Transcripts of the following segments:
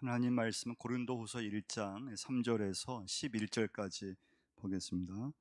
하나님 말씀은 고린도후서 1장 3절에서 11절까지 보겠습니다.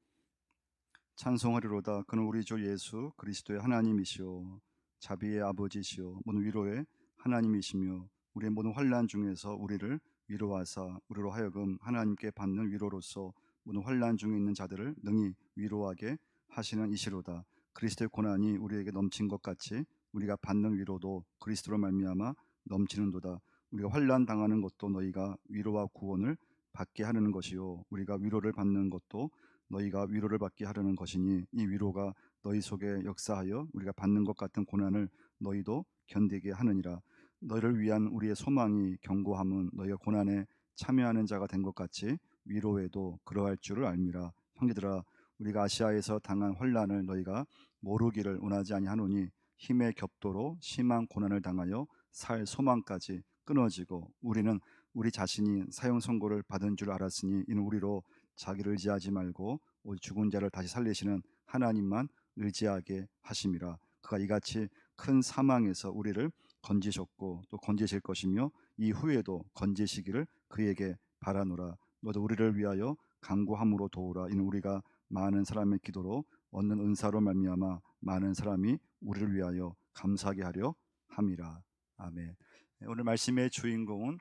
찬송하리로다. 그는 우리 주 예수 그리스도의 하나님이시오 자비의 아버지시오 모든 위로의 하나님이시며 우리의 모든 환난 중에서 우리를 위로하사 우리로 하여금 하나님께 받는 위로로서 모든 환난 중에 있는 자들을 능히 위로하게 하시는 이시로다. 그리스도의 고난이 우리에게 넘친 것 같이 우리가 받는 위로도 그리스도로 말미암아 넘치는도다. 우리가 환난 당하는 것도 너희가 위로와 구원을 받게 하려는 것이요 우리가 위로를 받는 것도 너희가 위로를 받게 하려는 것이니 이 위로가 너희 속에 역사하여 우리가 받는 것 같은 고난을 너희도 견디게 하느니라. 너희를 위한 우리의 소망이 견고함은 너희가 고난에 참여하는 자가 된 것 같이 위로에도 그러할 줄을 알미라. 형제들아, 우리가 아시아에서 당한 환난을 너희가 모르기를 원하지 아니하노니 힘의 격도로 심한 고난을 당하여 살 소망까지 끊어지고 우리는 우리 자신이 사형 선고를 받은 줄 알았으니 이는 우리로 자기를 의지하지 말고 오직 죽은 자를 다시 살리시는 하나님만 의지하게 하심이라. 그가 이같이 큰 사망에서 우리를 건지셨고 또 건지실 것이며 이후에도 건지시기를 그에게 바라노라. 너도 우리를 위하여 간구함으로 도우라. 이는 우리가 많은 사람의 기도로 얻는 은사로 말미암아 많은 사람이 우리를 위하여 감사하게 하려 함이라. 아멘. 오늘 말씀의 주인공은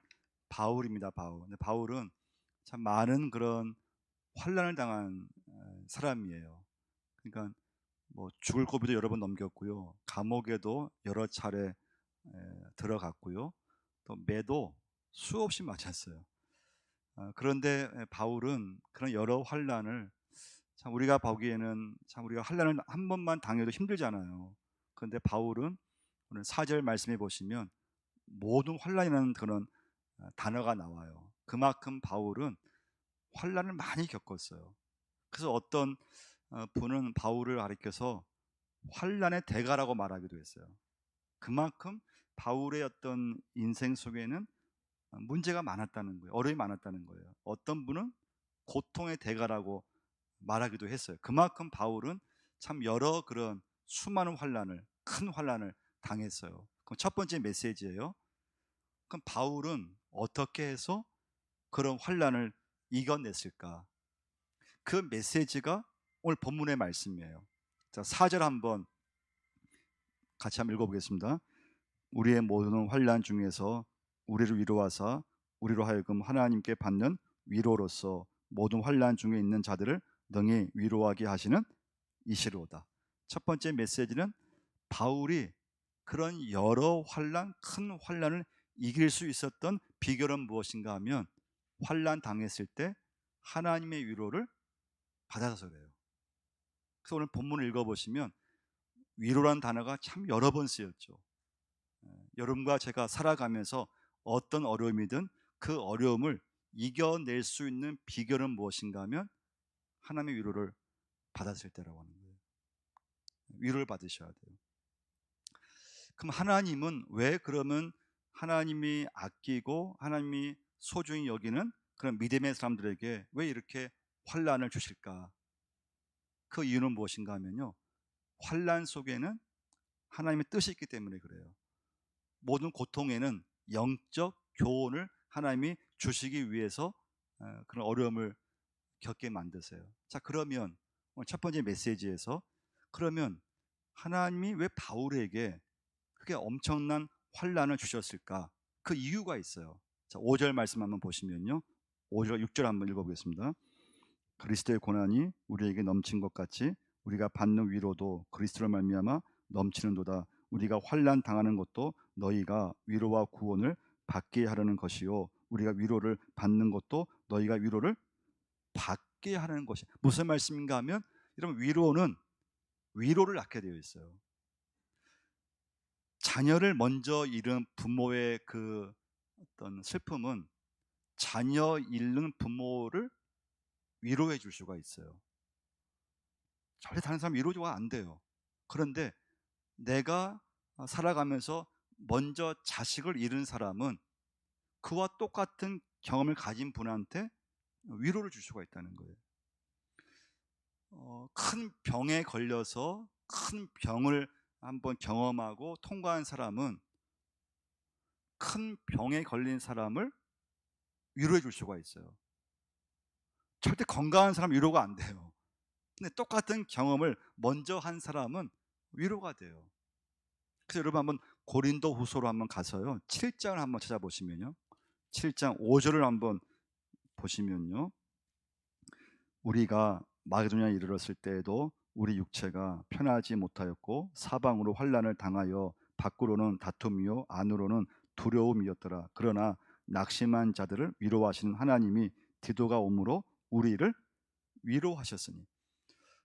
바울입니다. 바울은 참 많은 그런 환난을 당한 사람이에요. 그러니까 뭐 죽을 고비도 여러 번 넘겼고요. 감옥에도 여러 차례 들어갔고요. 또 매도 수없이 맞았어요. 그런데 바울은 그런 여러 환난을 참 우리가 보기에는 참 우리가 환난을 한 번만 당해도 힘들잖아요. 그런데 바울은 오늘 4절 말씀해 보시면 모든 환난이라는 그런 단어가 나와요. 그만큼 바울은 환난을 많이 겪었어요. 그래서 어떤 분은 바울을 가리켜서 환난의 대가라고 말하기도 했어요. 그만큼 바울의 어떤 인생 속에는 문제가 많았다는 거예요. 어려움이 많았다는 거예요. 어떤 분은 고통의 대가라고 말하기도 했어요. 그만큼 바울은 참 여러 그런 수많은 환난을, 큰 환난을 당했어요. 그럼 첫 번째 메시지예요. 그럼 바울은 어떻게 해서 그런 환난을 이겨냈을까? 그 메시지가 오늘 본문의 말씀이에요. 자, 4절 한번 같이 한번 읽어보겠습니다. 우리의 모든 환난 중에서 우리를 위로하사 우리로 하여금 하나님께 받는 위로로서 모든 환난 중에 있는 자들을 능히 위로하게 하시는 이시로다. 첫 번째 메시지는 바울이 그런 여러 환난, 큰 환난을 이길 수 있었던 비결은 무엇인가 하면 환난 당했을 때 하나님의 위로를 받아서 그래요. 그래서 오늘 본문을 읽어보시면 위로란 단어가 참 여러 번 쓰였죠. 여러분과 제가 살아가면서 어떤 어려움이든 그 어려움을 이겨낼 수 있는 비결은 무엇인가 하면 하나님의 위로를 받았을 때라고 하는 거예요. 위로를 받으셔야 돼요. 그럼 하나님은 왜 그러면 하나님이 아끼고 하나님이 소중히 여기는 그런 믿음의 사람들에게 왜 이렇게 환난을 주실까? 그 이유는 무엇인가 하면요. 환난 속에는 하나님의 뜻이 있기 때문에 그래요. 모든 고통에는 영적 교훈을 하나님이 주시기 위해서 그런 어려움을 겪게 만드세요. 자, 그러면 오늘 첫 번째 메시지에서 그러면 하나님이 왜 바울에게 그게 엄청난 환난을 주셨을까? 그 이유가 있어요. 자, 5절 말씀 한번 보시면요. 5절, 6절 한번 읽어보겠습니다. 그리스도의 고난이 우리에게 넘친 것 같이 우리가 받는 위로도 그리스도로 말미암아 넘치는도다. 우리가 환난 당하는 것도 너희가 위로와 구원을 받게 하려는 것이요 우리가 위로를 받는 것도 너희가 위로를 받게 하는 것이 무슨 말씀인가 하면 여러분 위로는 위로를 낳게 되어 있어요. 자녀를 먼저 잃은 부모의 그 어떤 슬픔은 자녀 잃는 부모를 위로해 줄 수가 있어요. 절대 다른 사람 위로가 안 돼요. 그런데 내가 살아가면서 먼저 자식을 잃은 사람은 그와 똑같은 경험을 가진 분한테 위로를 줄 수가 있다는 거예요. 큰 병에 걸려서 큰 병을 한번 경험하고 통과한 사람은 큰 병에 걸린 사람을 위로해 줄 수가 있어요. 절대 건강한 사람 위로가 안 돼요. 근데 똑같은 경험을 먼저 한 사람은 위로가 돼요. 그래서 여러분 한번 고린도 후서로 한번 가서요. 7장을 한번 찾아보시면요. 7장 5절을 한번 보시면요. 우리가 마게도냐에 이르렀을 때에도 우리 육체가 편하지 못하였고 사방으로 환난을 당하여 밖으로는 다툼이요 안으로는 두려움이었더라. 그러나 낙심한 자들을 위로하시는 하나님이 디도가 오므로 우리를 위로하셨으니.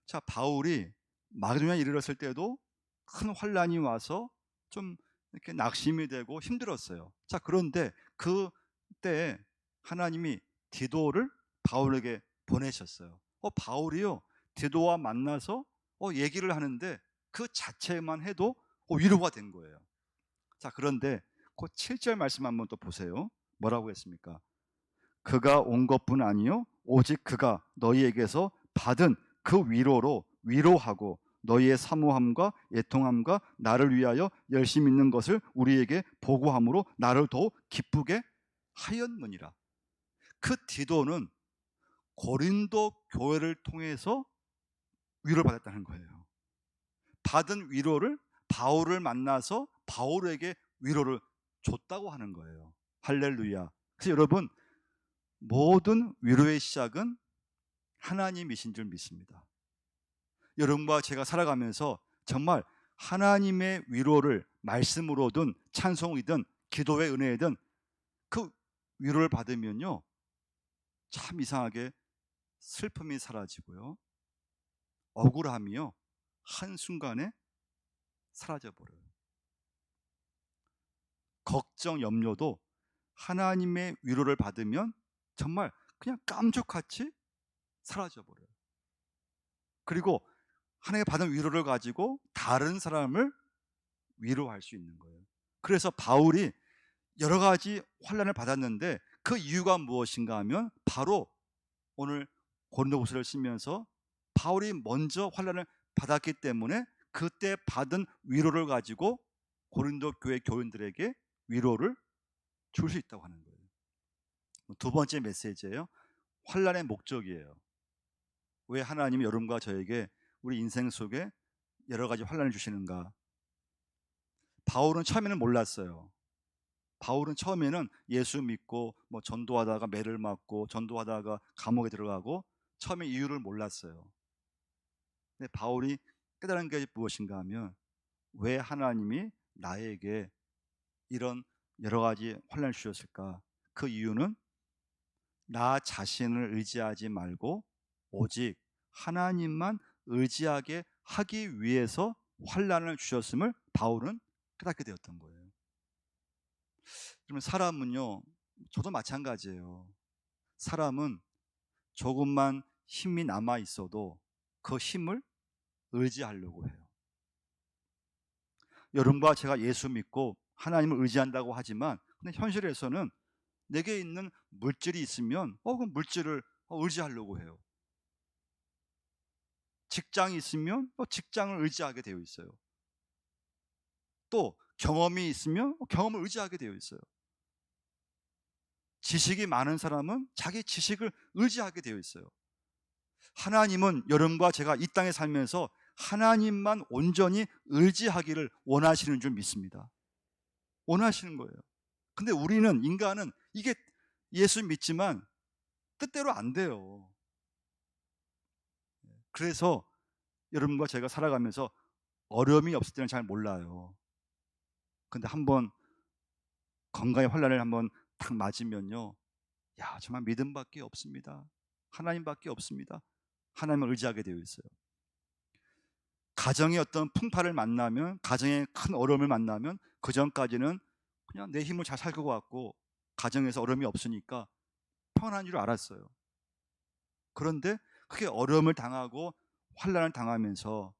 자, 바울이 마게도냐에 이르렀을 때도 큰 환난이 와서 좀 이렇게 낙심이 되고 힘들었어요. 자, 그런데 그때 하나님이 디도를 바울에게 보내셨어요. 바울이요 디도와 만나서 얘기를 하는데 그 자체만 해도 위로가 된 거예요. 자, 그런데 그 7절 말씀 한번 또 보세요. 뭐라고 했습니까? 그가 온 것뿐 아니요 오직 그가 너희에게서 받은 그 위로로 위로하고 너희의 사모함과 애통함과 나를 위하여 열심히 있는 것을 우리에게 보고함으로 나를 더욱 기쁘게 하였느니라. 그 디도는 고린도 교회를 통해서 위로를 받았다는 거예요. 받은 위로를 바울을 만나서 바울에게 위로를 줬다고 하는 거예요. 할렐루야. 그래서 여러분, 모든 위로의 시작은 하나님이신 줄 믿습니다. 여러분과 제가 살아가면서 정말 하나님의 위로를 말씀으로든 찬송이든 기도의 은혜이든 그 위로를 받으면요 참 이상하게 슬픔이 사라지고요 억울함이요 한순간에 사라져버려요. 걱정, 염려도 하나님의 위로를 받으면 정말 그냥 깜짝같이 사라져버려요. 그리고 하나님의 받은 위로를 가지고 다른 사람을 위로할 수 있는 거예요. 그래서 바울이 여러 가지 환난을 받았는데 그 이유가 무엇인가 하면 바로 오늘 고린도후서를 쓰면서 바울이 먼저 환난을 받았기 때문에 그때 받은 위로를 가지고 고린도 교회 교인들에게 위로를 줄 수 있다고 하는 거예요. 두 번째 메시지예요. 환난의 목적이에요. 왜 하나님이 여러분과 저에게 우리 인생 속에 여러 가지 환난을 주시는가? 바울은 처음에는 몰랐어요. 바울은 처음에는 예수 믿고 전도하다가 매를 맞고 전도하다가 감옥에 들어가고 처음에 이유를 몰랐어요. 근데 바울이 깨달은 게 무엇인가 하면 왜 하나님이 나에게 이런 여러 가지 환난을 주셨을까? 그 이유는 나 자신을 의지하지 말고 오직 하나님만 의지하게 하기 위해서 환난을 주셨음을 바울은 깨닫게 되었던 거예요. 그러면 사람은요, 저도 마찬가지예요. 사람은 조금만 힘이 남아 있어도 그 힘을 의지하려고 해요. 여러분과 제가 예수 믿고 하나님을 의지한다고 하지만 근데 현실에서는 내게 있는 물질이 있으면 그 물질을 의지하려고 해요. 직장이 있으면 직장을 의지하게 되어 있어요. 또 경험이 있으면 경험을 의지하게 되어 있어요. 지식이 많은 사람은 자기 지식을 의지하게 되어 있어요. 하나님은 여러분과 제가 이 땅에 살면서 하나님만 온전히 의지하기를 원하시는 줄 믿습니다. 원하시는 거예요. 근데 우리는 인간은 이게 예수 믿지만 뜻대로 안 돼요. 그래서 여러분과 제가 살아가면서 어려움이 없을 때는 잘 몰라요. 근데 한번 건강의 환난을 한번 딱 맞으면요, 야 정말 믿음밖에 없습니다. 하나님밖에 없습니다. 하나님을 의지하게 되어 있어요. 가정의 어떤 풍파를 만나면, 가정의 큰 어려움을 만나면 그 전까지는 그냥 내 힘을 잘 살 것 같고 가정에서 어려움이 없으니까 평안한 줄 알았어요. 그런데 그게 어려움을 당하고 환난을 당하면서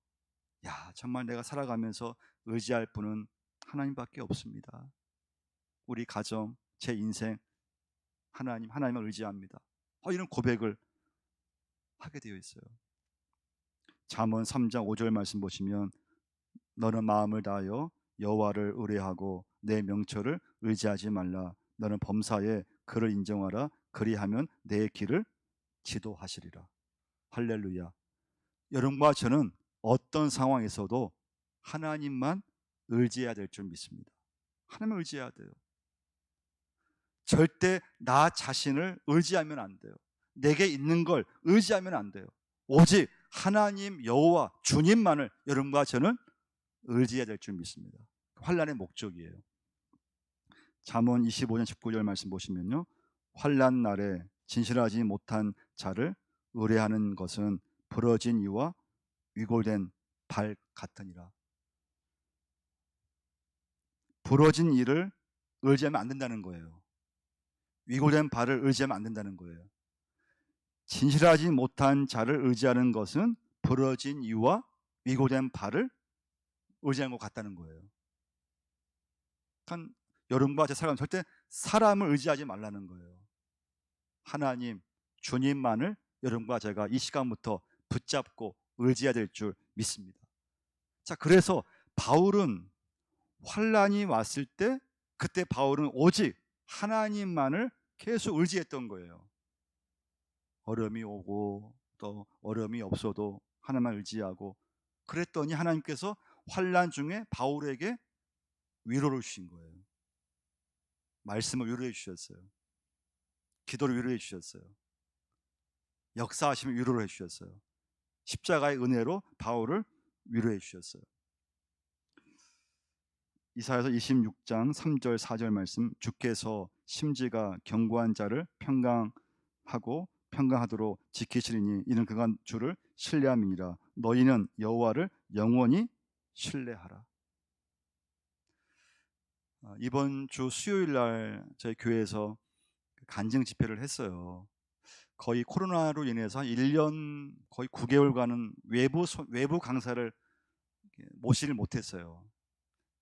야 정말 내가 살아가면서 의지할 분은 하나님밖에 없습니다. 우리 가정, 제 인생 하나님을 의지합니다. 이런 고백을 하게 되어 있어요. 잠언 3장 5절 말씀 보시면 너는 마음을 다하여 여호와를 의뢰하고 내 명철을 의지하지 말라. 너는 범사에 그를 인정하라. 그리하면 내 길을 지도하시리라. 할렐루야. 여러분과 저는 어떤 상황에서도 하나님만 의지해야 될 줄 믿습니다. 하나님을 의지해야 돼요. 절대 나 자신을 의지하면 안 돼요. 내게 있는 걸 의지하면 안 돼요. 오직 하나님 여호와 주님만을 여러분과 저는 의지해야 될 줄 믿습니다. 환난의 목적이에요. 잠언 25장 19절 말씀 보시면요, 환난 날에 진실하지 못한 자를 의뢰하는 것은 부러진 이와 위골된 발 같으니라. 부러진 이를 의지하면 안 된다는 거예요. 위골된 발을 의지하면 안 된다는 거예요. 진실하지 못한 자를 의지하는 것은 부러진 이와 위골된 발을 의지하는 것 같다는 거예요. 그러니까 여러분과 제 사람 절대 사람을 의지하지 말라는 거예요. 하나님, 주님만을 여러분과 제가 이 시간부터 붙잡고 의지해야 될 줄 믿습니다. 자, 그래서 바울은 환난이 왔을 때 그때 바울은 오직 하나님만을 계속 의지했던 거예요. 어려움이 오고 또 어려움이 없어도 하나님만 의지하고, 그랬더니 하나님께서 환난 중에 바울에게 위로를 주신 거예요. 말씀을 위로해 주셨어요. 기도를 위로해 주셨어요. 역사하시면 위로를 해 주셨어요. 십자가의 은혜로 바울을 위로해 주셨어요. 이사야서 26장 3절 4절 말씀, 주께서 심지가 견고한 자를 평강하도록 지키시리니 이는 그가 주를 신뢰함이니라. 너희는 여호와를 영원히 신뢰하라. 이번 주 수요일 날 저희 교회에서 간증 집회를 했어요. 거의 코로나로 인해서 1년 거의 9개월간은 외부 강사를 모시질 못했어요.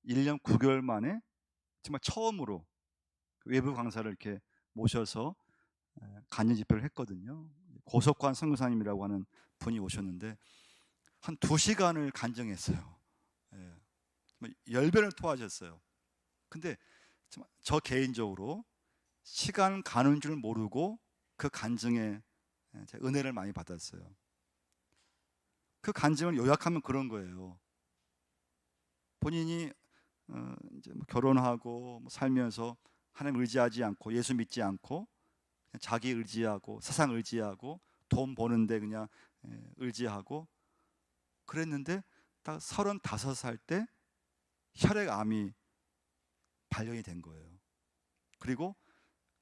1년 9개월 만에 정말 처음으로 외부 강사를 이렇게 모셔서 간증 집회를 했거든요. 고석환 선교사님이라고 하는 분이 오셨는데 한 2시간을 간증했어요. 열변을 토하셨어요. 근데 저 개인적으로 시간 가는 줄 모르고 그 간증에 은혜를 많이 받았어요. 그 간증을 요약하면 그런 거예요. 본인이 이제 결혼하고 살면서 하나님 의지하지 않고 예수 믿지 않고 그냥 자기 의지하고 세상 의지하고 돈 버는데 그냥 의지하고 그랬는데 딱 35살 때 혈액암이 발견이 된 거예요. 그리고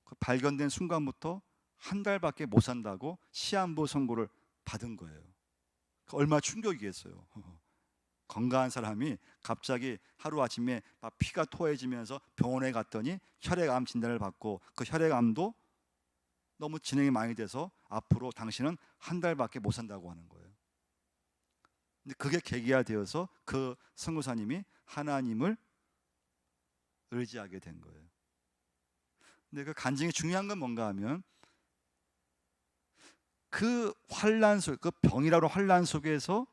그 발견된 순간부터 한 달밖에 못 산다고 시한부 선고를 받은 거예요. 얼마나 충격이겠어요. 건강한 사람이 갑자기 하루아침에 막 피가 토해지면서 병원에 갔더니 혈액암 진단을 받고 그 혈액암도 너무 진행이 많이 돼서 앞으로 당신은 한 달밖에 못 산다고 하는 거예요. 근데 그게 계기가 되어서 그 선교사님이 하나님을 의지하게 된 거예요. 근데 그 간증이 중요한 건 뭔가 하면 그 환난 속, 그 병이라는 환난 속에서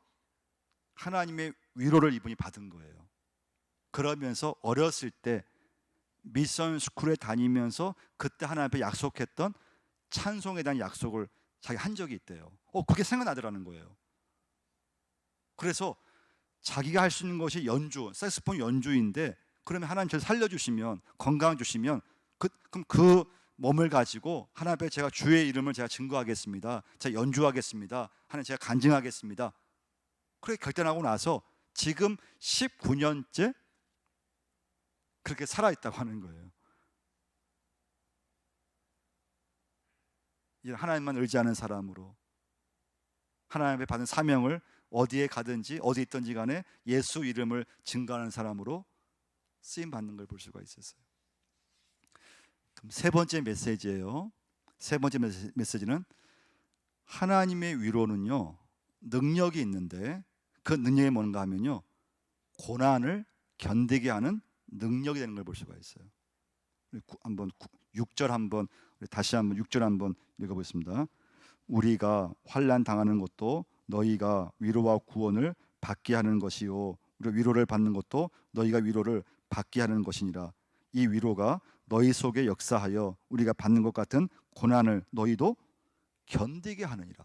하나님의 위로를 이분이 받은 거예요. 그러면서 어렸을 때 미션 스쿨에 다니면서 그때 하나님 앞에 약속했던 찬송에 대한 약속을 자기 한 적이 있대요. 그게 생각나더라는 거예요. 그래서 자기가 할 수 있는 것이 연주, 색소폰 연주인데 그러면 하나님 저를 살려주시면 건강 주시면 그럼 그 몸을 가지고 하나님 앞에 제가 주의 이름을 제가 증거하겠습니다. 제가 연주하겠습니다. 하나님 제가 간증하겠습니다. 그렇게 결단하고 나서 지금 19년째 그렇게 살아있다고 하는 거예요. 하나님만 의지하는 사람으로 하나님 앞에 받은 사명을 어디에 가든지 어디 있든지 간에 예수 이름을 증거하는 사람으로 쓰임 받는 걸 볼 수가 있었어요. 그럼 세 번째 메시지예요. 세 번째 메시지는 하나님의 위로는요 능력이 있는데 그 능력이 뭔가 하면요 고난을 견디게 하는 능력이 되는 걸 볼 수가 있어요. 한번 6절 한번 다시 한번 6절 한번 읽어보겠습니다. 우리가 환난 당하는 것도 너희가 위로와 구원을 받게 하는 것이요 우리가 위로를 받는 것도 너희가 위로를 받게 하는 것이니라. 이 위로가 너희 속에 역사하여 우리가 받는 것 같은 고난을 너희도 견디게 하느니라.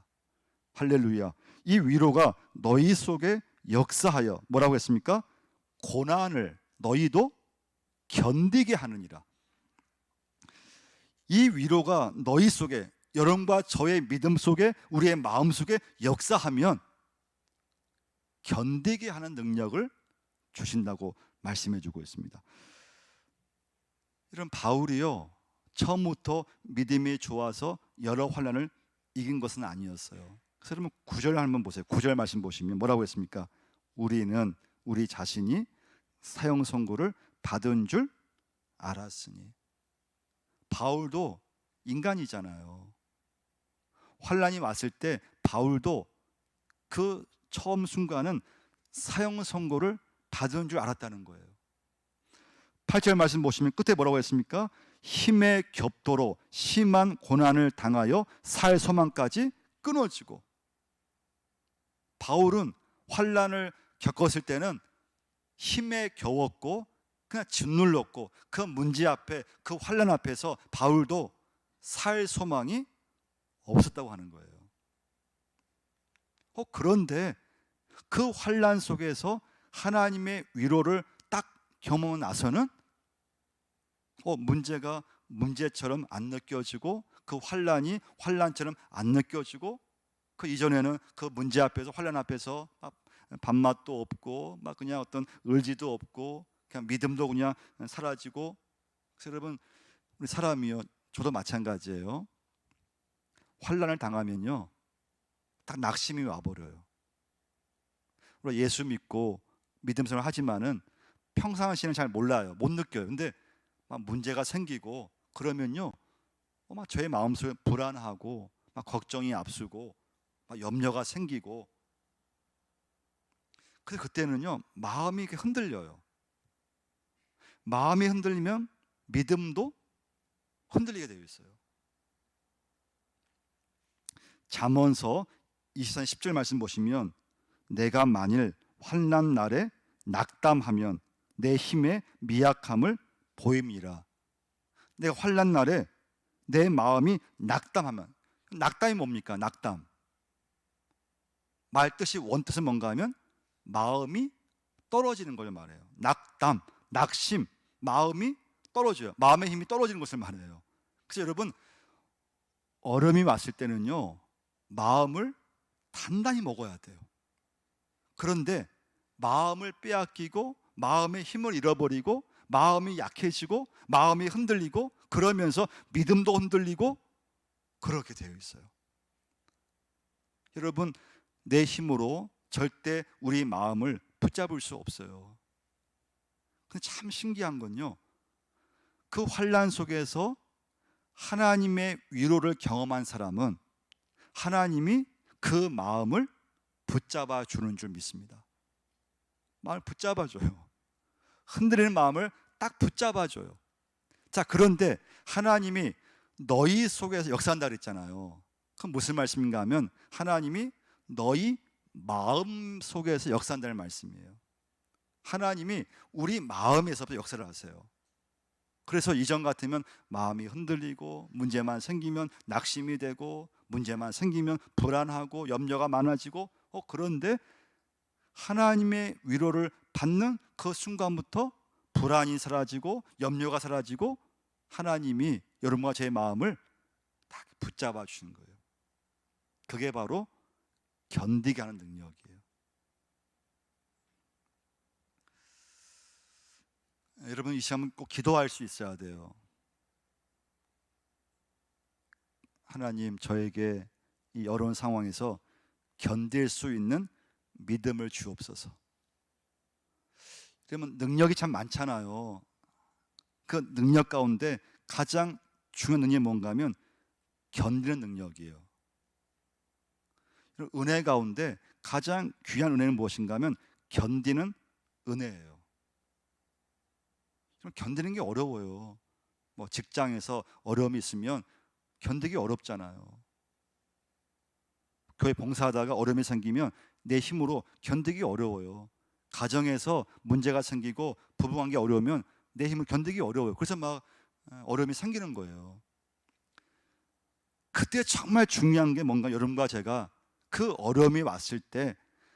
할렐루야. 이 위로가 너희 속에 역사하여 뭐라고 했습니까? 고난을 너희도 견디게 하느니라. 이 위로가 너희 속에, 여러분과 저의 믿음 속에, 우리의 마음 속에 역사하면 견디게 하는 능력을 주신다고 말씀해 주고 있습니다. 이런 바울이요, 처음부터 믿음이 좋아서 여러 환난을 이긴 것은 아니었어요. 그래서 여러분 9절 한번 보세요. 9절 말씀 보시면 뭐라고 했습니까? 우리는 우리 자신이 사형 선고를 받은 줄 알았으니. 바울도 인간이잖아요. 환난이 왔을 때 바울도 그 처음 순간은 사형 선고를 받은 줄 알았다는 거예요. 8절 말씀 보시면 끝에 뭐라고 했습니까? 힘의 겹도로 심한 고난을 당하여 살 소망까지 끊어지고. 바울은 환난을 겪었을 때는 힘에 겨웠고 그냥 짓눌렀고, 그 문제 앞에, 그 환난 앞에서 바울도 살 소망이 없었다고 하는 거예요. 그런데 그 환난 속에서 하나님의 위로를 딱 경험하고 나서는 문제가 문제처럼 안 느껴지고, 그 환난이 환난처럼 안 느껴지고, 그 이전에는 그 문제 앞에서, 환난 앞에서 밥맛도 없고 막 그냥 어떤 의지도 없고 그냥 믿음도 그냥 사라지고. 그래서 여러분, 우리 사람이요, 저도 마찬가지예요. 환난을 당하면요 딱 낙심이 와버려요. 우리가 예수 믿고 믿음 생활을 하지만은 평상시에는 잘 몰라요, 못 느껴요. 근데 막 문제가 생기고 그러면요 막 저의 마음속에 불안하고 막 걱정이 앞서고 막 염려가 생기고. 그래서 그때는요 마음이 이렇게 흔들려요. 마음이 흔들리면 믿음도 흔들리게 되어 있어요. 잠언서 24장 10절 말씀 보시면, 내가 만일 환난 날에 낙담하면 내 힘의 미약함을 보임이라. 내가 환난 날에 내 마음이 낙담하면, 낙담이 뭡니까? 낙담, 말 뜻이 원뜻은 뭔가 하면 마음이 떨어지는 걸 말해요. 낙담, 낙심, 마음이 떨어져요. 마음의 힘이 떨어지는 것을 말해요. 그래서 여러분, 얼음이 왔을 때는요 마음을 단단히 먹어야 돼요. 그런데 마음을 빼앗기고 마음의 힘을 잃어버리고 마음이 약해지고 마음이 흔들리고 그러면서 믿음도 흔들리고 그렇게 되어 있어요. 여러분, 내 힘으로 절대 우리 마음을 붙잡을 수 없어요. 근데 참 신기한 건요, 그 환난 속에서 하나님의 위로를 경험한 사람은 하나님이 그 마음을 붙잡아 주는 줄 믿습니다. 마음을 붙잡아 줘요. 흔들리는 마음을 딱 붙잡아 줘요. 자, 그런데 하나님이 너희 속에서 역사한다 그랬잖아요. 그럼 무슨 말씀인가 하면 하나님이 너희 마음 속에서 역사한다는 말씀이에요. 하나님이 우리 마음에서부터 역사를 하세요. 그래서 이전 같으면 마음이 흔들리고 문제만 생기면 낙심이 되고 문제만 생기면 불안하고 염려가 많아지고 그런데 하나님의 위로를 받는 그 순간부터 불안이 사라지고 염려가 사라지고 하나님이 여러분과 제 마음을 딱 붙잡아 주시는 거예요. 그게 바로 견디게 하는 능력이에요. 여러분, 이 시간은 꼭 기도할 수 있어야 돼요. 하나님, 저에게 이 어려운 상황에서 견딜 수 있는 믿음을 주옵소서. 그러면 능력이 참 많잖아요. 그 능력 가운데 가장 중요한 능력이 뭔가 하면 견디는 능력이에요. 은혜 가운데 가장 귀한 은혜는 무엇인가 하면 견디는 은혜예요. 견디는 게 어려워요. 뭐 직장에서 어려움이 있으면 견디기 어렵잖아요. 교회 봉사하다가 어려움이 생기면 내 힘으로 견디기 어려워요. 가정에서 문제가 생기고 부부관계 어려우면 내 힘을 견디기 어려워요. 그래서 막 어려움이 생기는 거예요. 그때 정말 중요한 게 뭔가 여러분과 제가 그 어려움이 왔을 때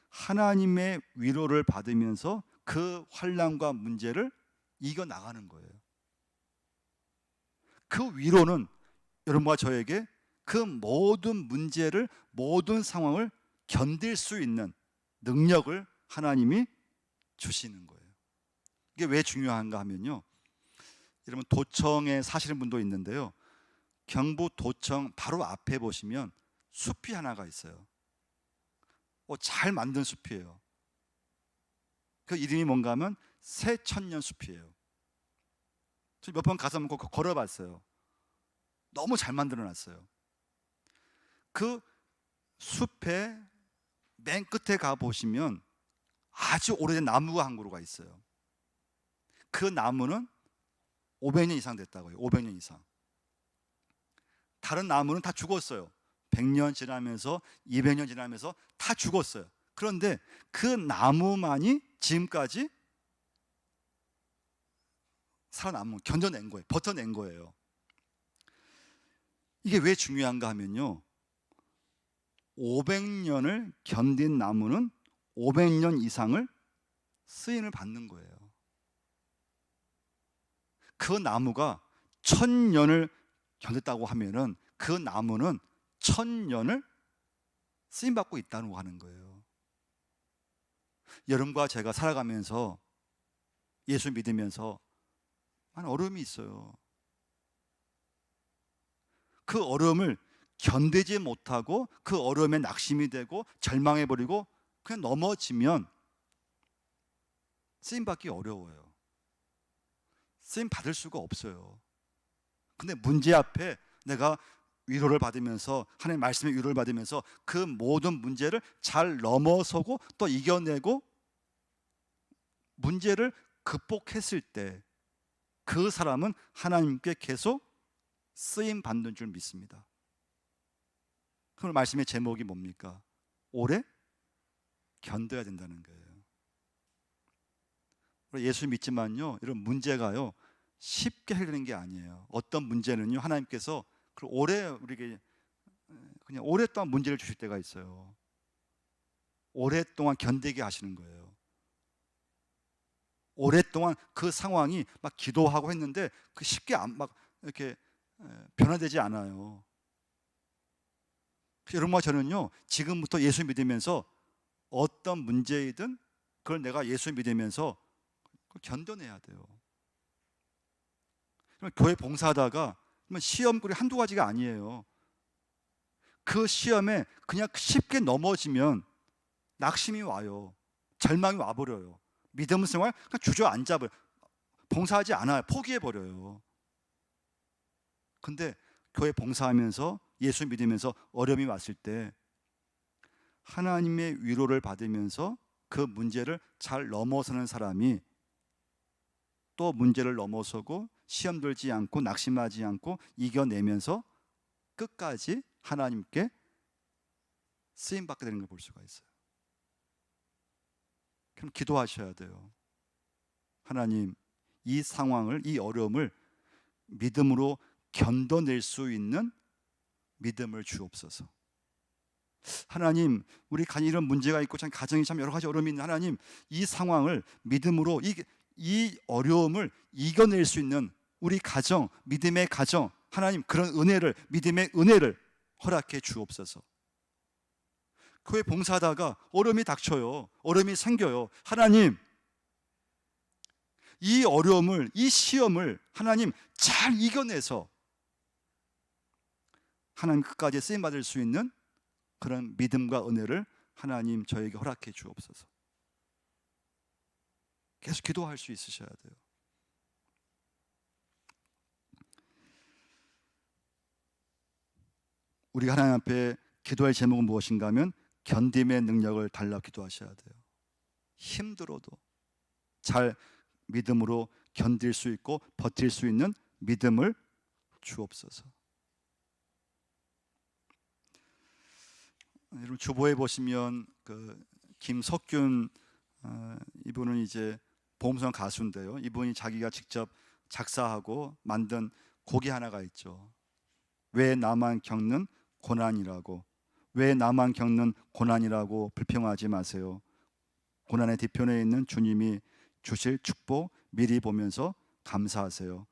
하나님의 위로를 받으면서 그 환난과 문제를 이겨 나가는 거예요. 그 위로는 여러분과 저에게 그 모든 문제를, 모든 상황을 견딜 수 있는 능력을 하나님이 주시는 거예요. 이게 왜 중요한가 하면요, 여러분 도청에 사시는 분도 있는데요, 경북 도청 바로 앞에 보시면 숲이 하나가 있어요. 잘 만든 숲이에요. 그 이름이 뭔가 하면 새천년 숲이에요. 몇 번 가서 한번 걸어봤어요. 너무 잘 만들어놨어요. 그 숲의 맨 끝에 가보시면 아주 오래된 나무가 한 그루가 있어요. 그 나무는 500년 이상 됐다고 해요. 500년 이상. 다른 나무는 다 죽었어요. 100년 지나면서 200년 지나면서 다 죽었어요. 그런데 그 나무만이 지금까지 살아남은, 견뎌낸 거예요. 버텨낸 거예요. 이게 왜 중요한가 하면요, 500년을 견딘 나무는 500년 이상을 쓰임을 받는 거예요. 그 나무가 1000년을 견뎠다고 하면은 그 나무는 1000년을 쓰임받고 있다고 하는 거예요. 여러분과 제가 살아가면서, 예수 믿으면서 많은 어려움이 있어요. 그 어려움을 견디지 못하고 그 어려움에 낙심이 되고 절망해버리고 그냥 넘어지면 쓰임받기 어려워요. 쓰임 받을 수가 없어요. 근데 문제 앞에 내가 위로를 받으면서, 하나님의 말씀의 위로를 받으면서 그 모든 문제를 잘 넘어서고 또 이겨내고 문제를 극복했을 때 그 사람은 하나님께 계속 쓰임 받는 줄 믿습니다. 그럼 말씀의 제목이 뭡니까? 오래 견뎌야 된다는 거예요. 예수 믿지만요, 이런 문제가요 쉽게 해결되는 게 아니에요. 어떤 문제는요, 하나님께서 오래 우리에게 그냥 오랫동안 문제를 주실 때가 있어요. 오랫동안 견디게 하시는 거예요. 오랫동안 그 상황이 막 기도하고 했는데 그 쉽게 막 이렇게 변화되지 않아요. 여러분과 저는요, 지금부터 예수 믿으면서 어떤 문제이든 그걸 내가 예수 믿으면서 견뎌내야 돼요. 교회 봉사하다가 시험거리 한두 가지가 아니에요. 그 시험에 그냥 쉽게 넘어지면 낙심이 와요. 절망이 와버려요. 믿음 생활 그냥 주저앉아버려요. 봉사하지 않아요. 포기해버려요. 근데 교회 봉사하면서 예수 믿으면서 어려움이 왔을 때 하나님의 위로를 받으면서 그 문제를 잘 넘어서는 사람이 또 문제를 넘어서고 시험 들지 않고 낙심하지 않고 이겨내면서 끝까지 하나님께 쓰임받게 되는 걸 볼 수가 있어요. 그럼 기도하셔야 돼요. 하나님, 이 상황을, 이 어려움을 믿음으로 견뎌낼 수 있는 믿음을 주옵소서. 하나님, 우리 이런 문제가 있고 참 가정이 참 여러 가지 어려움이 있는 하나님, 이 상황을 믿음으로 이 어려움을 이겨낼 수 있는 우리 가정, 믿음의 가정, 하나님 그런 은혜를, 믿음의 은혜를 허락해 주옵소서. 교회 봉사하다가 어려움이 닥쳐요. 어려움이 생겨요. 하나님, 이 어려움을, 이 시험을 하나님 잘 이겨내서 하나님 끝까지 쓰임받을 수 있는 그런 믿음과 은혜를 하나님 저에게 허락해 주옵소서. 계속 기도할 수 있으셔야 돼요. 우리가 하나님 앞에 기도할 제목은 무엇인가 하면 견딤의 능력을 달라 기도하셔야 돼요. 힘들어도 잘 믿음으로 견딜 수 있고 버틸 수 있는 믿음을 주옵소서. 여러분 주보에 보시면 그 김석균 이분은 이제 보험성 가수인데요. 이분이 자기가 직접 작사하고 만든 곡이 하나가 있죠. 왜 나만 겪는 고난이라고, 왜 나만 겪는 고난이라고 불평하지 마세요. 고난의 뒤편에 있는 주님이 주실 축복 미리 보면서 감사하세요.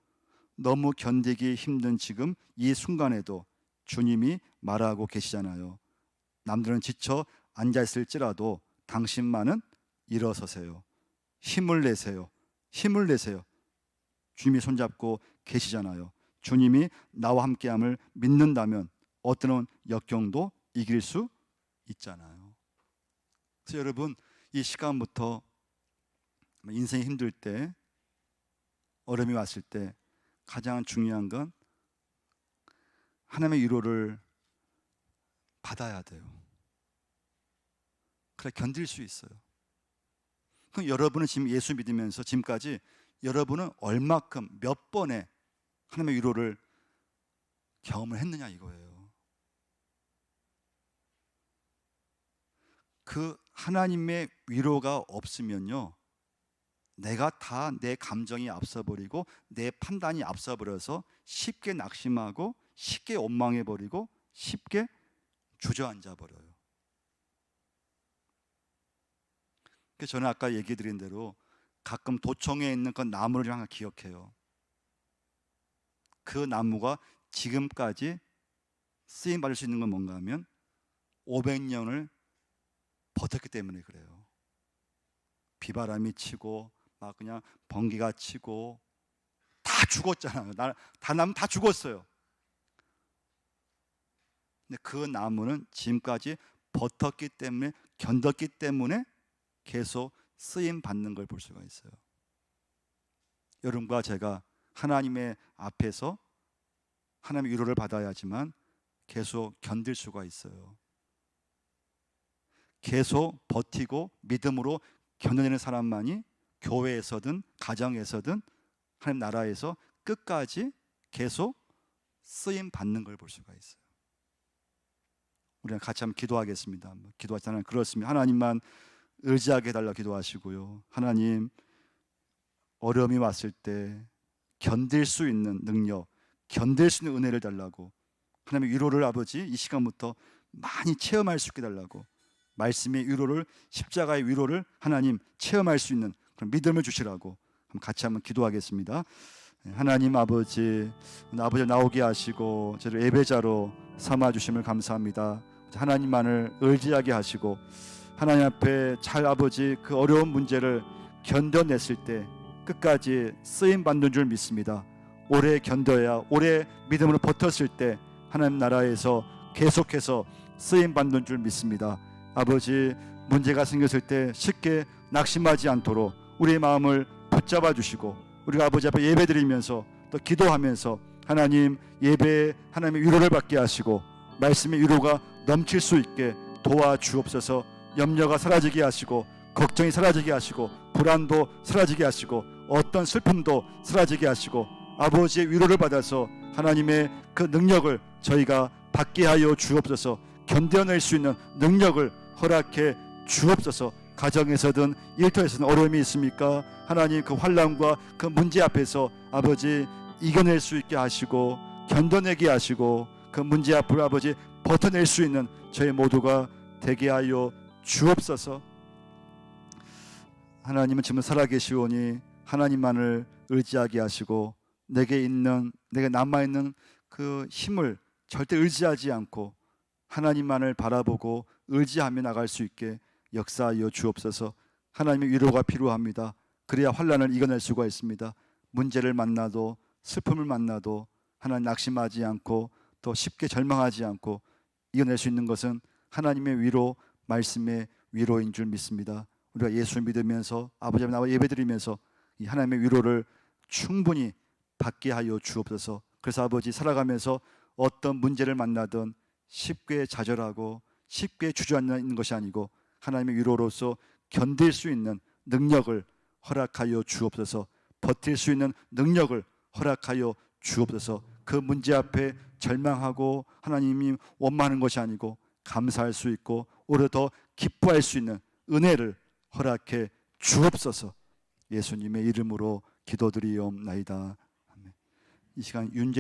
너무 견디기 힘든 지금 이 순간에도 주님이 말하고 계시잖아요. 남들은 지쳐 앉아있을지라도 당신만은 일어서세요. 힘을 내세요. 힘을 내세요. 주님이 손잡고 계시잖아요. 주님이 나와 함께함을 믿는다면 어떤 역경도 이길 수 있잖아요. 그래서 여러분, 이 시간부터 인생이 힘들 때, 어려움이 왔을 때 가장 중요한 건 하나님의 위로를 받아야 돼요. 그래 견딜 수 있어요. 그럼 여러분은 지금 예수 믿으면서 지금까지 여러분은 얼마큼 몇 번의 하나님의 위로를 경험을 했느냐 이거예요. 그 하나님의 위로가 없으면요, 내가 다 내 감정이 앞서버리고 내 판단이 앞서버려서 쉽게 낙심하고 쉽게 원망해버리고 쉽게 주저앉아 버려요. 그래서 저는 아까 얘기 드린 대로 가끔 도청에 있는 그 나무를 항상 기억해요. 그 나무가 지금까지 쓰임 받을 수 있는 건 뭔가 하면 500년을 버텼기 때문에 그래요. 비바람이 치고 막 그냥 번개가 치고 다 죽었잖아요. 다 나무 다 죽었어요. 근데 그 나무는 지금까지 버텼기 때문에, 견뎠기 때문에 계속 쓰임 받는 걸 볼 수가 있어요. 여러분과 제가 하나님의 앞에서 하나님의 위로를 받아야지만 계속 견딜 수가 있어요. 계속 버티고 믿음으로 견뎌내는 사람만이 교회에서든 가정에서든 하나님 나라에서 끝까지 계속 쓰임 받는 걸 볼 수가 있어요. 우리가 같이 한번 기도하겠습니다. 기도하잖아요. 그렇습니다. 하나님만 의지하게 해달라 기도하시고요. 하나님, 어려움이 왔을 때 견딜 수 있는 능력, 견딜 수 있는 은혜를 달라고, 하나님의 위로를 아버지 이 시간부터 많이 체험할 수 있게 달라고, 말씀의 위로를, 십자가의 위로를 하나님 체험할 수 있는 그런 믿음을 주시라고 같이 한번 기도하겠습니다. 하나님 아버지 나오게 하시고 저를 예배자로 삼아주심을 감사합니다. 하나님만을 의지하게 하시고 하나님 앞에 잘 아버지 그 어려운 문제를 견뎌냈을 때 끝까지 쓰임받는 줄 믿습니다. 오래 견뎌야, 오래 믿음으로 버텼을 때 하나님 나라에서 계속해서 쓰임받는 줄 믿습니다. 아버지, 문제가 생겼을 때 쉽게 낙심하지 않도록 우리의 마음을 붙잡아 주시고, 우리가 아버지 앞에 예배드리면서 또 기도하면서 하나님 예배에 하나님의 위로를 받게 하시고 말씀의 위로가 넘칠 수 있게 도와주옵소서. 염려가 사라지게 하시고 걱정이 사라지게 하시고 불안도 사라지게 하시고 어떤 슬픔도 사라지게 하시고 아버지의 위로를 받아서 하나님의 그 능력을 저희가 받게 하여 주옵소서. 견뎌낼 수 있는 능력을 허락해 주옵소서. 가정에서든 일터에서든 어려움이 있습니까? 하나님 그 환난과 그 문제 앞에서 아버지 이겨낼 수 있게 하시고 견뎌내게 하시고 그 문제 앞을 아버지 버텨낼 수 있는 저희 모두가 되게 하여 주옵소서. 하나님은 지금 살아계시오니 하나님만을 의지하게 하시고 내게 남아있는 그 힘을 절대 의지하지 않고 하나님만을 바라보고 의지하며 나갈 수 있게 역사하여 주옵소서. 하나님의 위로가 필요합니다. 그래야 환난을 이겨낼 수가 있습니다. 문제를 만나도 슬픔을 만나도 하나님 낙심하지 않고 또 쉽게 절망하지 않고 이겨낼 수 있는 것은 하나님의 위로, 말씀의 위로인 줄 믿습니다. 우리가 예수를 믿으면서 아버지 앞에 나와 예배드리면서 이 하나님의 위로를 충분히 받게 하여 주옵소서. 그래서 아버지 살아가면서 어떤 문제를 만나든 쉽게 좌절하고 쉽게 주저앉는 것이 아니고 하나님의 위로로서 견딜 수 있는 능력을 허락하여 주옵소서. 버틸 수 있는 능력을 허락하여 주옵소서. 그 문제 앞에 절망하고 하나님이 원망하는 것이 아니고 감사할 수 있고 오히려 더 기뻐할 수 있는 은혜를 허락해 주옵소서. 예수님의 이름으로 기도드리옵나이다. 아멘. 이 시간 윤재님